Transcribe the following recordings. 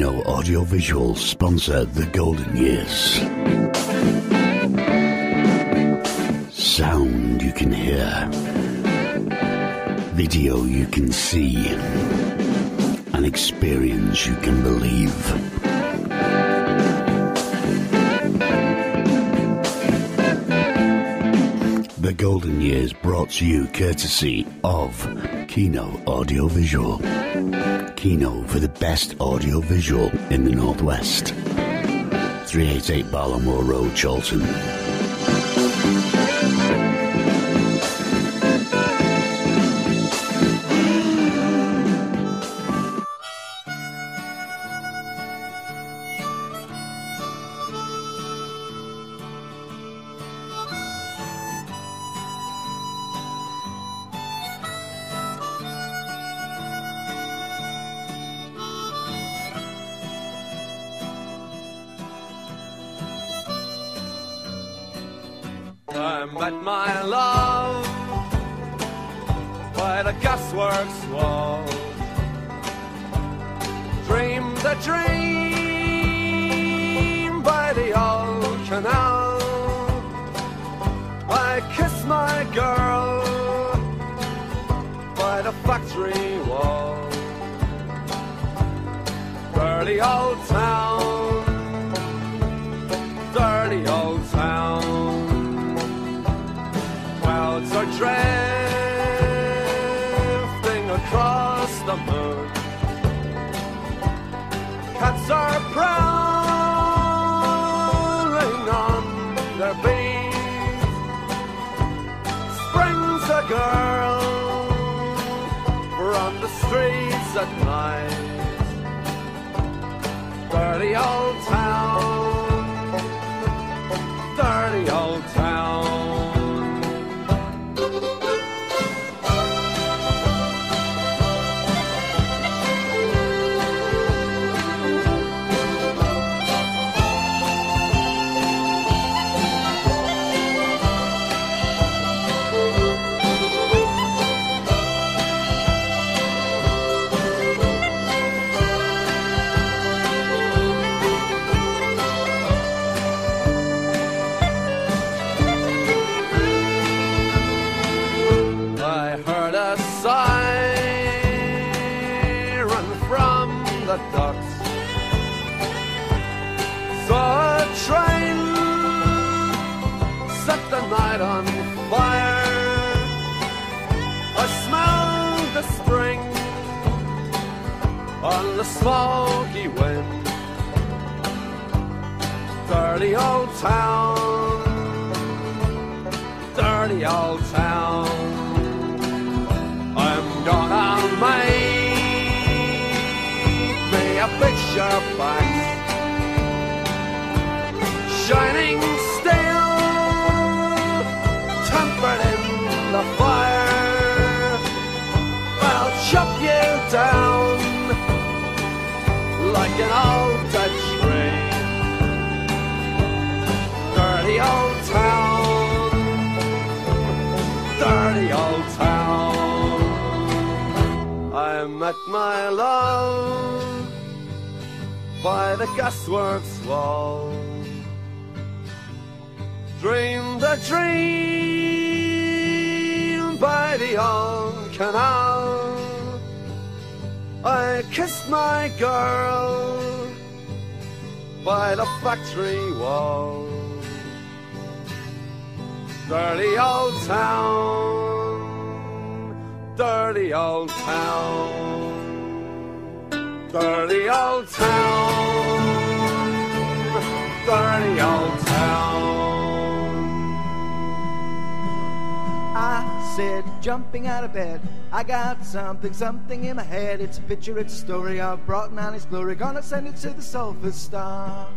Kino Audiovisual sponsor the golden years. Sound you can hear, video you can see, an experience you can believe. The golden years brought to you courtesy of Kino Audiovisual. Kino for the best audiovisual in the Northwest. 388 Barlowmore Road, Chorlton. I met my love by the gasworks wall. Dreamed a dream by the old canal. I kissed my girl by the factory wall. Dirty old town, dirty old town. Clouds are drifting across the moon. Cats are prowling on their beat. Spring's a girl from the streets at night. Dirty old town, dirty old town. Siren from the docks. Saw a train set the night on fire. I smelled the spring on the smoky wind. Dirty old town, dirty old town. I'm gonna make me a picture box, shining steel, tempered in the fire. I'll chop you down like an old dead tree. Dirty old town, dirty old town. I met my love by the gasworks wall. Dreamed a dream by the old canal. I kissed my girl by the factory wall. Dirty old town, dirty old town, dirty old town, dirty old town. I said, jumping out of bed, I got something in my head. It's a picture, it's a story of Broughton and its glory. Gonna send it to the Salford Star.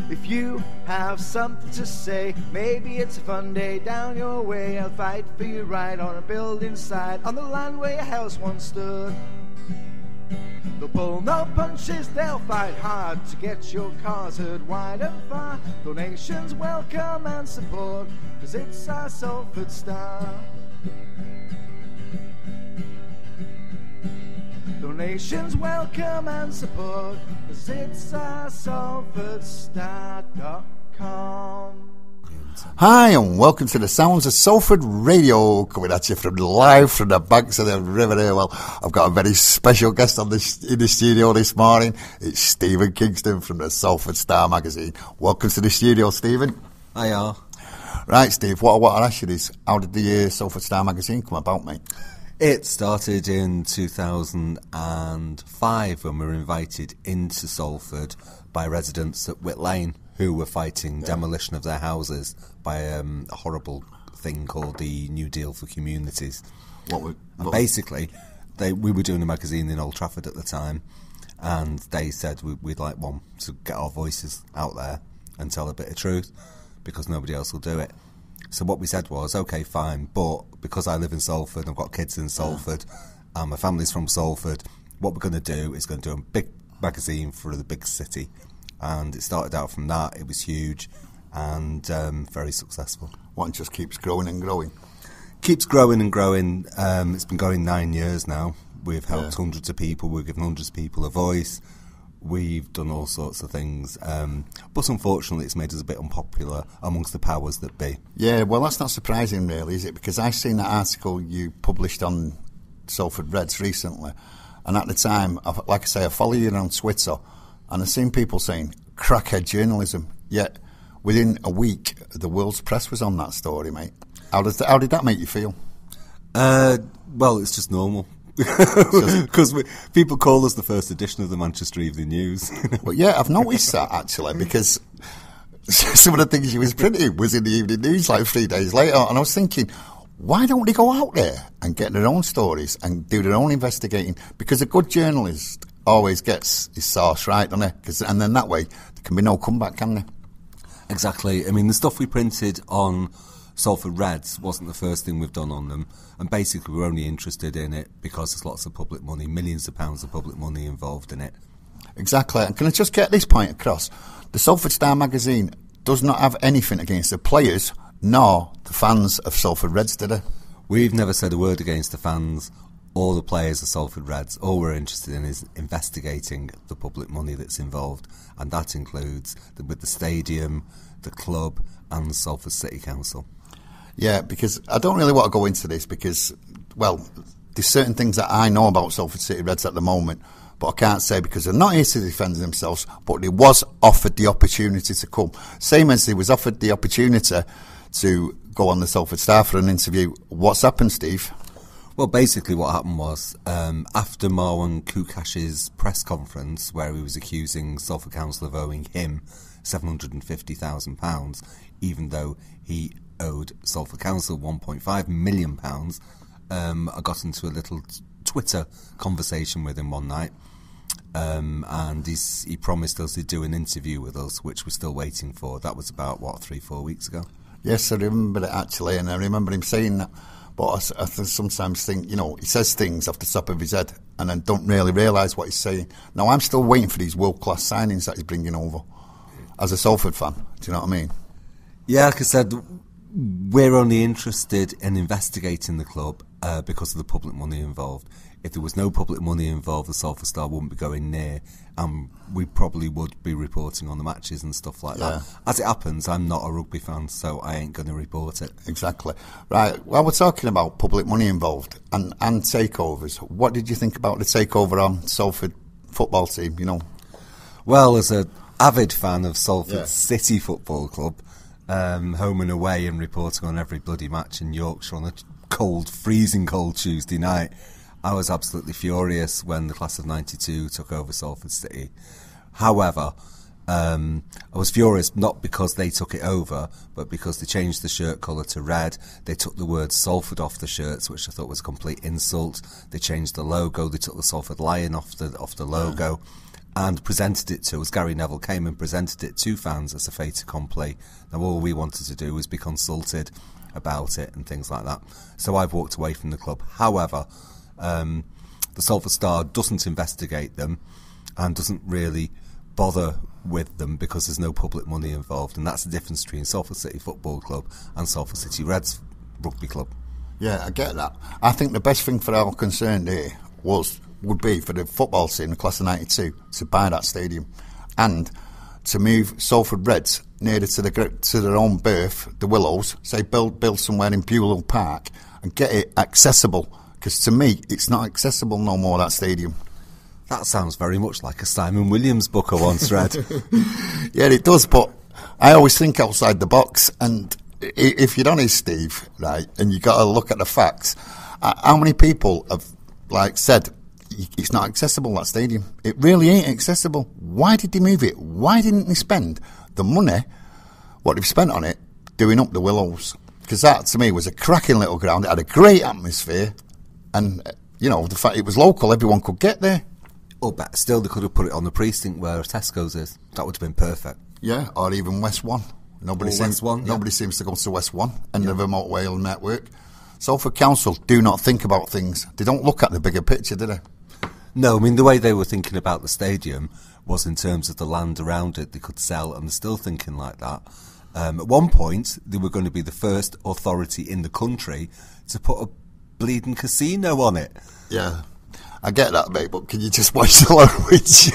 If you have something to say, maybe it's a fun day down your way. I'll fight for you right on a building site, on the land where your house once stood. They'll pull no punches, they'll fight hard to get your cars heard wide and far. Donations welcome and support, 'cause it's our Salford Star. Donations welcome and support, 'cause it's our salfordstar.com. Hi and welcome to the sounds of Salford Radio, coming at you live from the banks of the river here. Well, I've got a very special guest in the studio this morning. It's Stephen Kingston from the Salford Star Magazine. Welcome to the studio, Stephen. Hiya. Right, Steve, what I want to ask you is, how did the Salford Star Magazine come about, mate? It started in 2005 when we were invited into Salford by residents at Whit Lane who were fighting demolition of their houses by a horrible thing called the New Deal for Communities. Basically, we were doing a magazine in Old Trafford at the time, and they said we'd like one to get our voices out there and tell a bit of truth, because nobody else will do it. So what we said was, okay, fine, but because I live in Salford, I've got kids in Salford, and my family's from Salford, what we're going to do is going to do a big magazine for the big city. And it started out from that. It was huge and very successful. One just keeps growing and growing. Keeps growing and growing. It's been going 9 years now. We've helped hundreds of people. We've given hundreds of people a voice. We've done all sorts of things. But unfortunately, it's made us a bit unpopular amongst the powers that be. Yeah, well, that's not surprising, really, is it? Because I've seen that article you published on Salford Reds recently. And at the time, like I say, I follow you on Twitter. And I've seen people saying, crackhead journalism. Yet, within a week, the world's press was on that story, mate. How did that make you feel? Well, it's just normal. Because people call us the first edition of the Manchester Evening News. Well, yeah, I've noticed that, actually, because some of the things you was printing was in the Evening News like 3 days later. And I was thinking, why don't they go out there and get their own stories and do their own investigating? Because a good journalist always gets his source right, doesn't he? And then that way, there can be no comeback, can there? Exactly. I mean, the stuff we printed on Salford Reds wasn't the first thing we've done on them. And basically, we're only interested in it because there's lots of public money, millions of pounds of public money involved in it. Exactly. And can I just get this point across? The Salford Star Magazine does not have anything against the players nor the fans of Salford Reds, did it? We've never said a word against the fans or the players of Salford Reds. All we're interested in is investigating the public money that's involved, and that includes with the stadium, the club and Salford City Council. Yeah, because I don't really want to go into this because, well, there's certain things that I know about Salford City Reds at the moment, but I can't say because they're not here to defend themselves, but they was offered the opportunity to come. Same as they was offered the opportunity to go on the Salford Star for an interview. What's happened, Steve? Well, basically what happened was, after Marwan Kukash's press conference, where he was accusing Salford Council of owing him £750,000, even though he owed Salford Council £1.5 million, I got into a little Twitter conversation with him one night, and he promised us he'd do an interview with us, which we're still waiting for. That was about, 3-4 weeks ago? Yes, I remember it actually, and I remember him saying that. But I sometimes think, he says things off the top of his head and then don't really realise what he's saying. Now, I'm still waiting for these world-class signings that he's bringing over as a Salford fan. Do you know what I mean? Yeah, like I said, we're only interested in investigating the club because of the public money involved. If there was no public money involved, the Salford Star wouldn't be going near, and we probably would be reporting on the matches and stuff like that. As it happens, I'm not a rugby fan, so I ain't going to report it. Exactly. Right, well, we're talking about public money involved and takeovers. What did you think about the takeover on Salford football team, Well, as an avid fan of Salford City Football Club, home and away and reporting on every bloody match in Yorkshire on a freezing cold Tuesday night, I was absolutely furious when the class of 92 took over Salford City. However, I was furious not because they took it over, but because they changed the shirt colour to red. They took the word Salford off the shirts, which I thought was a complete insult. They changed the logo. They took the Salford Lion off the logo and presented it to us. Gary Neville came and presented it to fans as a fait accompli. Now, all we wanted to do was be consulted about it and things like that. So I've walked away from the club. However, the Salford Star doesn't investigate them and doesn't really bother with them because there's no public money involved, and that's the difference between Salford City Football Club and Salford City Reds Rugby Club. Yeah, I get that. I think the best thing for our concern here was would be for the football team, the class of '92, to buy that stadium, and to move Salford Reds nearer to their own birth, the Willows. Say build somewhere in Bewell Park and get it accessible. Because to me, it's not accessible no more, that stadium. That sounds very much like a Simon Williams book I once read. Yeah, it does, but I always think outside the box. And if you're honest, Steve, right, and you got to look at the facts, how many people have said it's not accessible, that stadium? It really ain't accessible. Why did they move it? Why didn't they spend the money, what they've spent on it, doing up the Willows? Because that, to me, was a cracking little ground. It had a great atmosphere. And, the fact it was local, everyone could get there. Or better still, they could have put it on the precinct where Tesco's is. That would have been perfect. Yeah, or even West 1. Nobody seems to go to West 1, end of a motorway network. Salford Council do not think about things. They don't look at the bigger picture, do they? No, I mean, the way they were thinking about the stadium was in terms of the land around it they could sell, and they're still thinking like that. At one point, they were going to be the first authority in the country to put a bleeding casino on it. Yeah, I get that, mate, but can you just watch the language?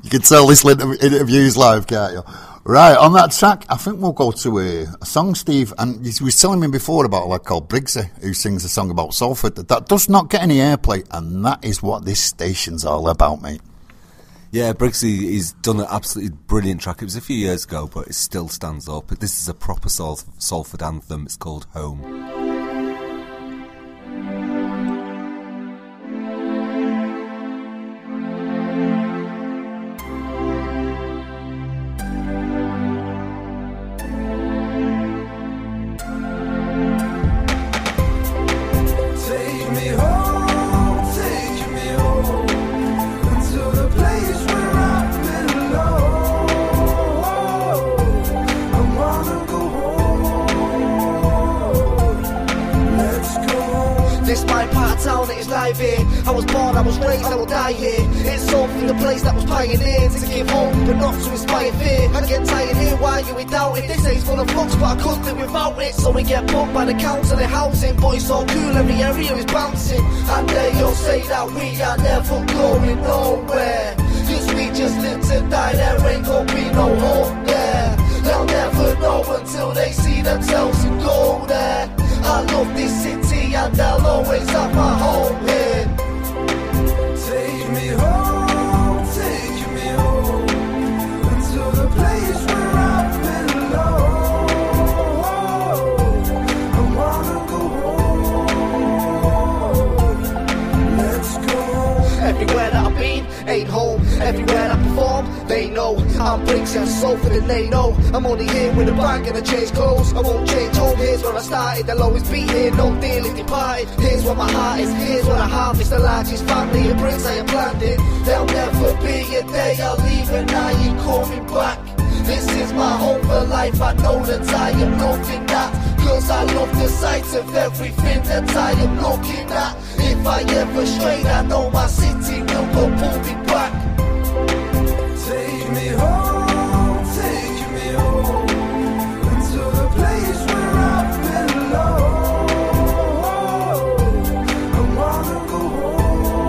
You can tell this interview's live, can't you? Right, on that track, I think we'll go to a song, Steve. And you was telling me before about a lad called Briggsy, who sings a song about Salford. That does not get any airplay, and that is what this station's all about, mate. Yeah, Briggsy has done an absolutely brilliant track. It was a few years ago, but it still stands up. This is a proper Salford anthem. It's called Home. I was born, I was raised, I will die here. It's Salford, the place that was pioneered to give hope, but not to inspire fear. I get tired here, why you without it? This ain't full of books, but I couldn't live without it. So we get booked by the council and housing, but it's all cool, every area is bouncing. And they'll say that we are never going nowhere, 'cause we just live to die, there ain't gonna be no home there. They'll never know until they see themselves and go there. I love this city and I'll always have my home here. Take me home, until the place where I belong. I wanna go home. Let's go. Everywhere that I've been ain't home. Everywhere that I perform, they know I'm Briggsy and Salford and they know I'm only here with a bang and I change clothes. I won't change home, here's where I started. They'll always be here, no dearly departed. Here's where my heart is, here's what I have. It's the largest family of Briggs I have planted. There'll never be a day I'll leave and I ain't coming back. This is my home for life, I know that I am loving that, 'cause I love the sight of everything that I am looking at. If I ever stray, I know my city will go moving back. Take me home, until the place where I belong. I wanna go home.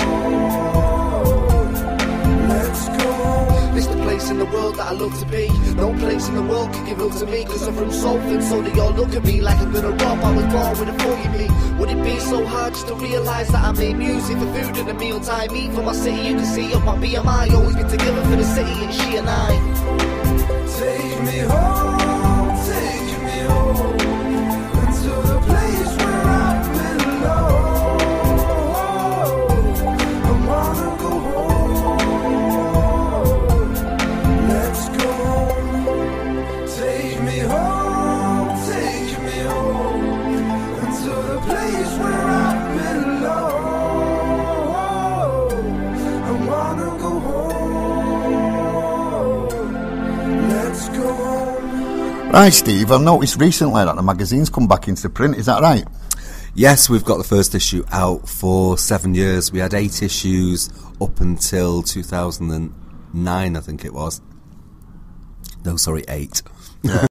Let's go home. It's the place in the world that I love to be. No place in the world can give love to me, 'cause I'm from Salford, so they all look at me like I'm gonna rob. I was born with a 40 me. Would it be so hard just to realise that I made music for food and a mealtime eat for my city? You can see up my BMI, always been together for the city, it's she and I. Take me home, until the place where I belong. I wanna go home. Let's go home. Take me home, until the place where I belong. I wanna go home. Let's go home. Right, Steve, I've noticed recently that the magazine's come back into print, is that right? Yes, we've got the first issue out for 7 years. We had 8 issues up until 2009, I think it was. No, sorry, 8. Yeah.